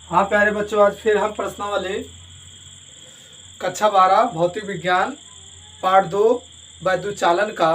हाँ प्यारे बच्चों, आज फिर हम प्रश्नावली कक्षा 12 भौतिक विज्ञान पार्ट 2 वैद्युत चालन का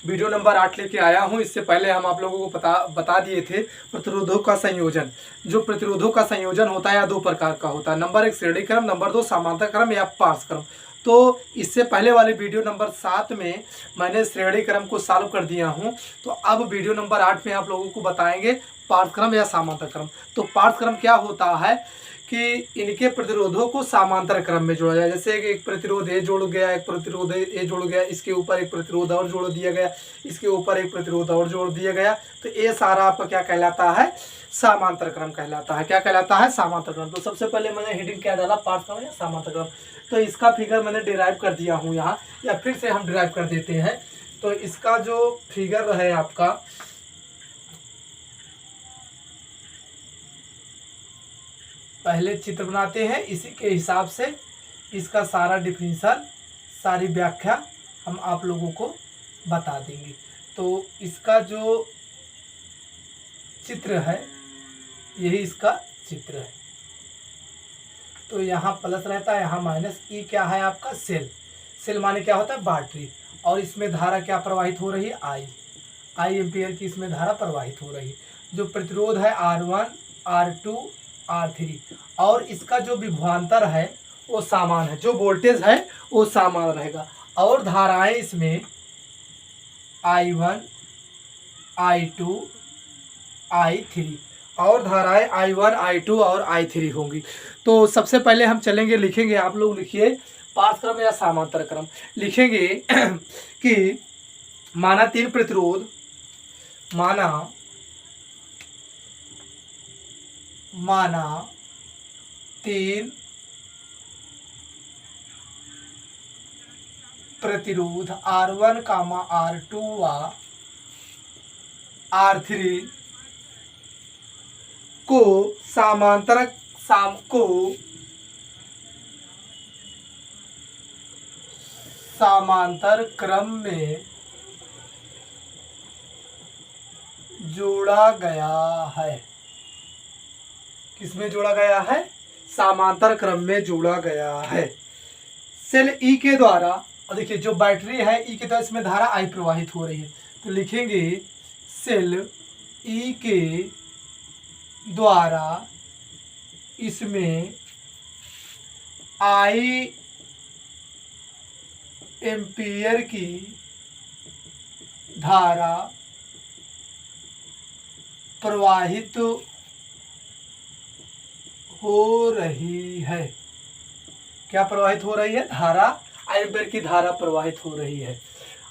वीडियो नंबर 8 लेके आया हूँ। इससे पहले हम आप लोगों को बता दिए थे प्रतिरोधों का संयोजन। जो प्रतिरोधों का संयोजन होता है या दो प्रकार का होता है, नंबर 1 श्रेणी क्रम, नंबर 2 समांतर क्रम या पार्श्व क्रम। तो इससे पहले वाले वीडियो नंबर 7 में मैंने श्रेणी क्रम को सॉल्व कर दिया हूँ। तो अब वीडियो नंबर 8 में आप लोगों को बताएंगे पार्श्व क्रम या समांतर क्रम। तो पार्श्व क्रम क्या होता है कि इनके प्रतिरोधों को समांतर क्रम में जोड़ा जाए। जैसे एक प्रतिरोध ए जोड़ गया, एक प्रतिरोध ए जोड़ गया, इसके ऊपर एक प्रतिरोध और जोड़ दिया गया, इसके ऊपर एक प्रतिरोध और जोड़ दिया गया, तो ये सारा आपका क्या कहलाता है? समांतर क्रम कहलाता है। क्या कहलाता है? समांतर क्रम। तो सबसे पहले मैंने हेडिंग क्या डाला? पार्श्व क्रम या समांतर क्रम। तो इसका फिगर मैंने डिराइव कर दिया हूँ यहाँ, या फिर से हम डिराइव कर देते हैं। तो इसका जो फिगर है आपका, पहले चित्र बनाते हैं, इसी के हिसाब से इसका सारा डिफिनीशन, सारी व्याख्या हम आप लोगों को बता देंगे। तो इसका जो चित्र है, यही इसका चित्र है। तो यहाँ प्लस रहता है, यहाँ माइनस। ई क्या है आपका? सेल। सेल माने क्या होता है? बैटरी। और इसमें धारा क्या प्रवाहित हो रही है? आई एम्पियर की इसमें धारा प्रवाहित हो रही है। जो प्रतिरोध है R1, R2, R3, और इसका जो विभवांतर है वो समान है, जो वोल्टेज है वो समान रहेगा। और धाराएं इसमें I1, I2, I3, और धाराएं I1, I2 और I3 होंगी। तो सबसे पहले हम चलेंगे, लिखेंगे, आप लोग लिखिए पार्श्व क्रम या समांतर क्रम। लिखेंगे कि माना तीन प्रतिरोध, माना तीन प्रतिरोध R1, R2 व R3 को समांतर क्रम में जोड़ा गया है। किसमें जोड़ा गया है? समांतर क्रम में जोड़ा गया है। सेल ई के द्वारा, और देखिए जो बैटरी है ई के द्वारा, इसमें धारा आई प्रवाहित हो रही है। तो लिखेंगे सेल ई के द्वारा इसमें आई एम्पियर की धारा प्रवाहित हो रही है। क्या प्रवाहित हो रही है? धारा, आई एम्पियर की धारा प्रवाहित हो रही है।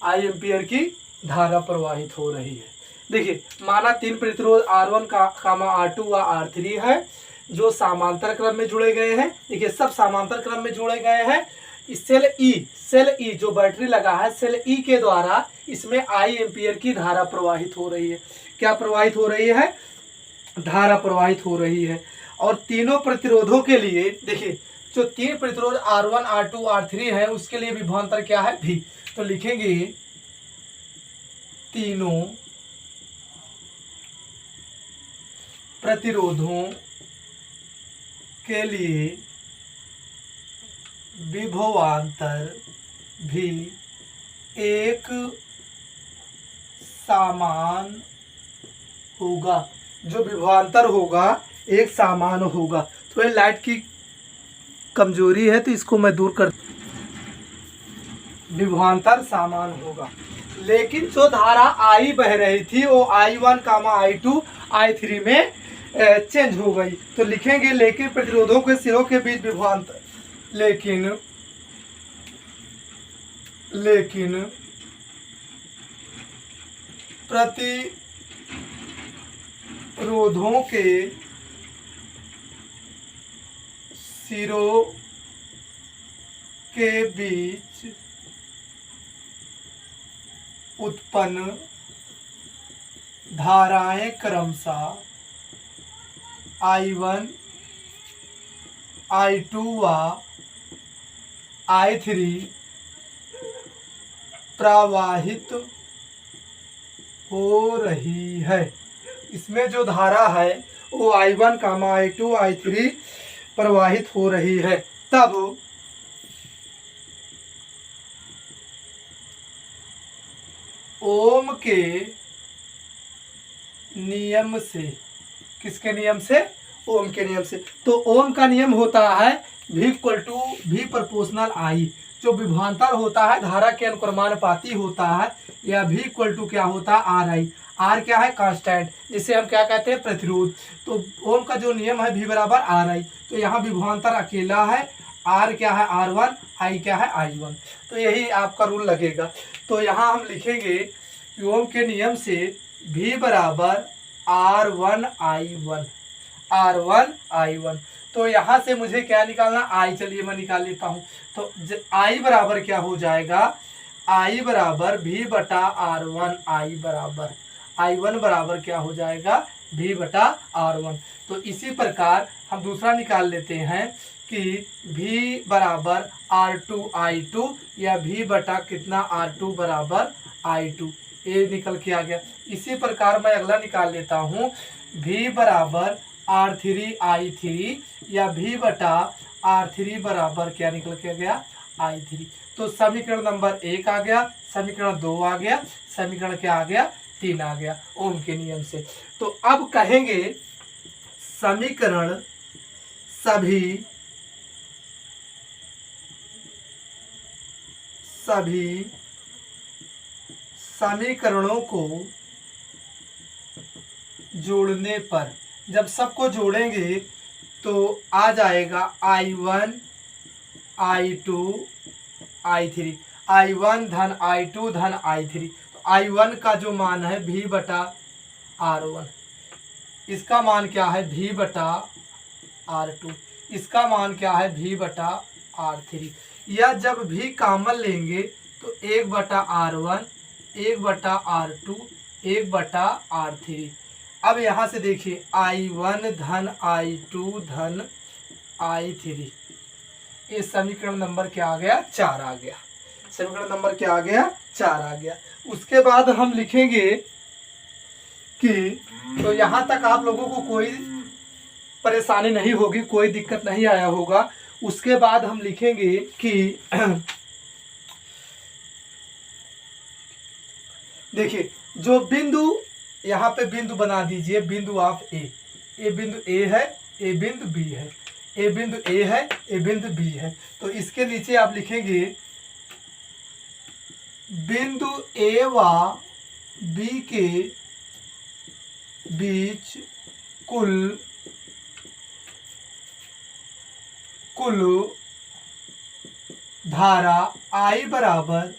आई एम्पियर की धारा प्रवाहित हो रही है। देखिए, माना तीन प्रतिरोध R1 R2 व R3 है, जो समांतर क्रम में जुड़े गए हैं। देखिए, सब समांतर क्रम में जुड़े गए हैं। सेल ई जो बैटरी लगा है, सेल ई के द्वारा इसमें आई एम्पियर की धारा प्रवाहित हो रही है। क्या प्रवाहित हो रही है? धारा प्रवाहित हो रही है। और तीनों प्रतिरोधों के लिए देखिए, जो तीन प्रतिरोध R1, R2, R3 है, उसके लिए विभवांतर क्या है? V। तो लिखेंगे तीनों प्रतिरोधों के लिए विभवांतर भी एक समान होगा। जो विभवांतर होगा एक समान होगा। तो ये लाइट की कमजोरी है, तो इसको मैं दूर कर, विभवांतर समान होगा। लेकिन जो धारा आई बह रही थी वो I1, I2, I3 में चेंज हो गई। तो लिखेंगे लेकिन प्रतिरोधों के सिरों के बीच विभवांतर, लेकिन प्रतिरोधों के सिरों के बीच उत्पन्न धाराएं क्रमशः I1, I2 व I3 प्रवाहित हो रही है। इसमें जो धारा है वो I1 कामा I2 I3 प्रवाहित हो रही है। तब ओम के नियम से, किसके नियम से? ओम के नियम से। तो ओम का नियम होता है V equal to V proportional I, जो विभवांतर होता है धारा के अनुक्रमानुपाती होता है, या V इक्वल टू क्या होता है? RI। R क्या है? कांस्टेंट, जिसे हम क्या कहते हैं? प्रतिरोध। तो ओम का जो नियम है V बराबर RI, तो यहाँ विभवांतर अकेला है, R क्या है? R1, I क्या है? I1। तो यही आपका रूल लगेगा। तो यहाँ हम लिखेंगे ओम के नियम से V बराबर R1I1, R1I1। तो यहाँ से मुझे क्या निकालना? I। चलिए मैं निकाल लेता हूँ। तो I बराबर क्या हो जाएगा? I बराबर V बटा R1I बराबर I1 बराबर क्या हो जाएगा? V बटा R1। तो इसी प्रकार हम दूसरा निकाल लेते हैं कि V बराबर R2I2, या V बटा कितना? R2 बराबर I2। ये निकल के आ गया। इसी प्रकार मैं अगला निकाल लेता हूँ, V बराबर R3I3, या V बटा R3 बराबर क्या निकल के गया? I3। तो समीकरण नंबर 1 आ गया, समीकरण 2 आ गया, समीकरण क्या आ गया? 3 आ गया ओम के नियम से। तो अब कहेंगे समीकरण सभी समीकरणों को जोड़ने पर, जब सबको जोड़ेंगे तो आ जाएगा I1 I2 I3, I1 धन I2 धन I3। तो I1 का जो मान है V बटा R1, इसका मान क्या है? V बटा R2, इसका मान क्या है? V बटा R3। या जब भी कॉमन लेंगे तो 1 बटा R1, 1 बटा R2, 1 बटा R3। अब यहाँ से देखिए I1 धन I2 धन I3, ये समीकरण नंबर क्या आ गया? 4 आ गया। समीकरण नंबर क्या आ गया? 4 आ गया। उसके बाद हम लिखेंगे कि, तो यहाँ तक आप लोगों को कोई परेशानी नहीं होगी, कोई दिक्कत नहीं आया होगा। उसके बाद हम लिखेंगे कि देखिए जो बिंदु, यहाँ पे बिंदु बना दीजिए, बिंदु ऑफ ए, ये बिंदु ए है, ये बिंदु बी है, ये बिंदु ए है, ये बिंदु बी है। तो इसके नीचे आप लिखेंगे बिंदु ए व बी के बीच कुल धारा I बराबर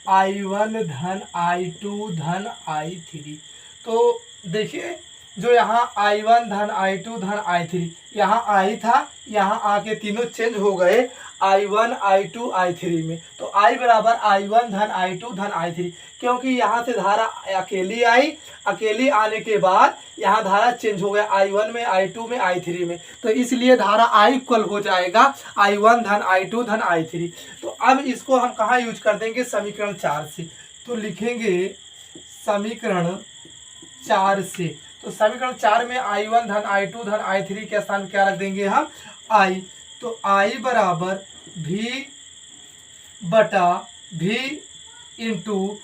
I1 धन I2 धन I3। तो देखिए जो यहाँ I1 धन I2 धन I3, यहाँ I था, यहाँ आके तीनों चेंज हो गए I1 I2 I3 में। तो I बराबर I1 धन I2 धन I3, क्योंकि यहाँ से धारा अकेली आई, अकेली आने के बाद यहाँ धारा चेंज हो गया I1 में, I2 में, I3 में। तो इसलिए धारा I इक्वल हो जाएगा I1 धन I2 धन I3। तो अब इसको हम कहाँ यूज कर देंगे? समीकरण 4 से। तो लिखेंगे समीकरण 4 से। तो समीकरण 4 में I1 धन I2 धन I3 के स्थान क्या रख देंगे हम? I। तो I बराबर V बटा V इंटू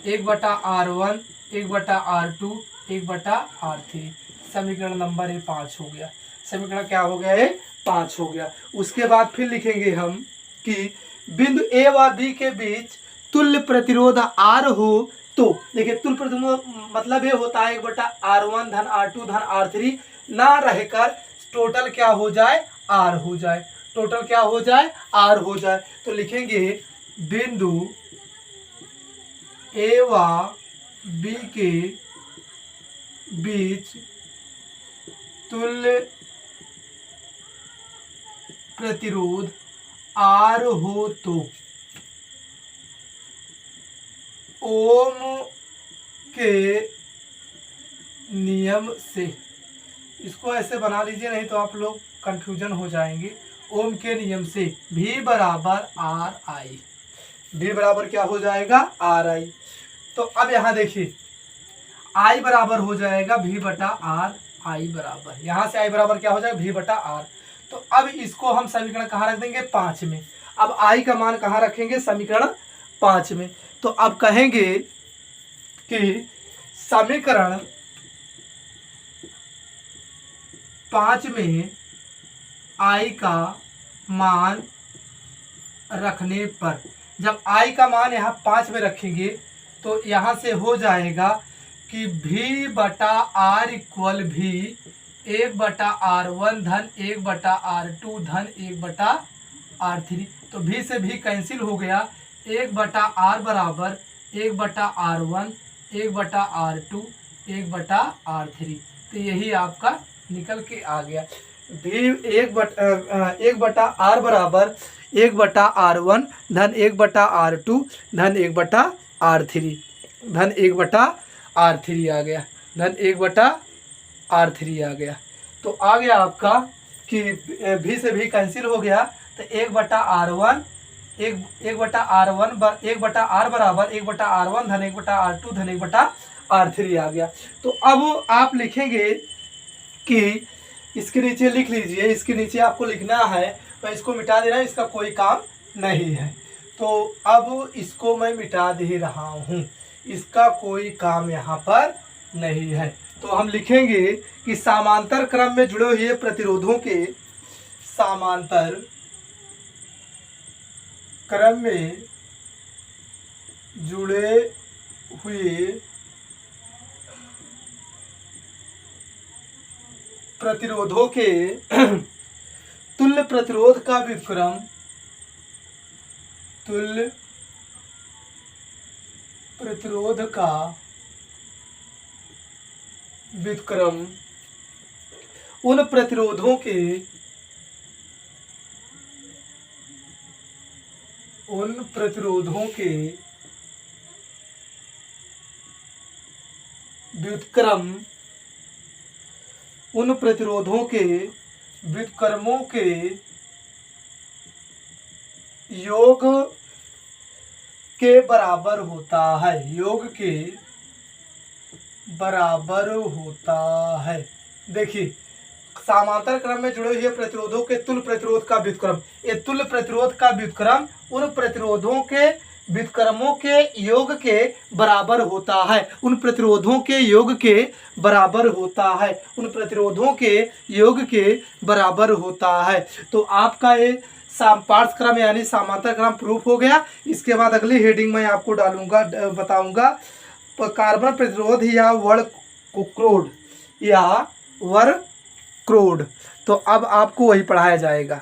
1 बटा R1, 1 बटा R2, 1 बटा R3। समीकरण नंबर 5 हो गया। समीकरण क्या हो गया? 5 हो गया। उसके बाद फिर लिखेंगे हम कि बिंदु ए व बी के बीच तुल्य प्रतिरोध R हो। तो देखिए तुल्य प्रतिरोध मतलब ये होता है 1 बटा R1 धन R2 धन R3 ना रहकर टोटल क्या हो जाए? R हो जाए। टोटल क्या हो जाए? R हो जाए। तो लिखेंगे बिंदु ए व बी के बीच तुल्य प्रतिरोध R हो तो ओम के नियम से, इसको ऐसे बना लीजिए नहीं तो आप लोग कंफ्यूजन हो जाएंगे। ओम के नियम से V बराबर RI, V बराबर क्या हो जाएगा? RI। तो अब यहाँ देखिए I बराबर हो जाएगा V बटा आई बराबर, यहाँ से आई बराबर क्या हो जाएगा V बटा आर। तो अब इसको हम समीकरण कहाँ रख देंगे 5 में। अब आई का मान कहाँ रखेंगे समीकरण 5 में। तो अब कहेंगे कि समीकरण 5 में आई का मान रखने पर, जब आई का मान यहाँ 5 में रखेंगे तो यहाँ से हो जाएगा कि V बटा आर इक्वल भी 1/R1 धन 1/R2 धन 1/R3। तो V से भी कैंसिल हो गया, 1/R बराबर 1/R1 1/R2 1/R3। तो यही आपका निकल के आ गया। V 1/R बराबर 1/R1 धन 1/R2 धन 1/R3 धन 1/R3 आ गया, धन 1/R3 आ गया। तो आ गया आपका कि V से भी कैंसिल हो गया, तो 1/R1 1/R बराबर 1/R1 धन 1/R2 धन 1/R3 आ गया। तो अब आप लिखेंगे कि इसके नीचे लिख लीजिए, इसके नीचे आपको लिखना है, मैं इसको मिटा दे रहा हूँ, इसका कोई काम नहीं है। तो अब इसको मैं मिटा दे रहा हूँ, इसका कोई काम यहाँ पर नहीं है। तो हम लिखेंगे कि समांतर क्रम में जुड़े हुए प्रतिरोधों के, समांतर क्रम में जुड़े हुए प्रतिरोधों के तुल्य प्रतिरोध का व्युत्क्रम, तुल्य प्रतिरोध का व्युत्क्रम उन प्रतिरोधों के व्युत्क्रम उन प्रतिरोधों के व्युत्क्रमों के योग के बराबर होता है, योग के बराबर होता है। देखिए, समांतर क्रम में जुड़े हुए प्रतिरोधों के तुल्य प्रतिरोध का व्युत्क्रम, ये तुल्य प्रतिरोध का व्युत्क्रम उन प्रतिरोधों के व्युत्क्रमों के योग के बराबर होता है, उन प्रतिरोधों के योग के बराबर होता है, उन प्रतिरोधों के योग के बराबर होता है। तो आपका ये पाठ्यक्रम यानी समांतर क्रम प्रूफ हो गया। इसके बाद अगली हेडिंग में आपको डालूंगा, बताऊंगा कार्बन प्रतिरोध या वर्क्रोड। तो अब आपको वही पढ़ाया जाएगा।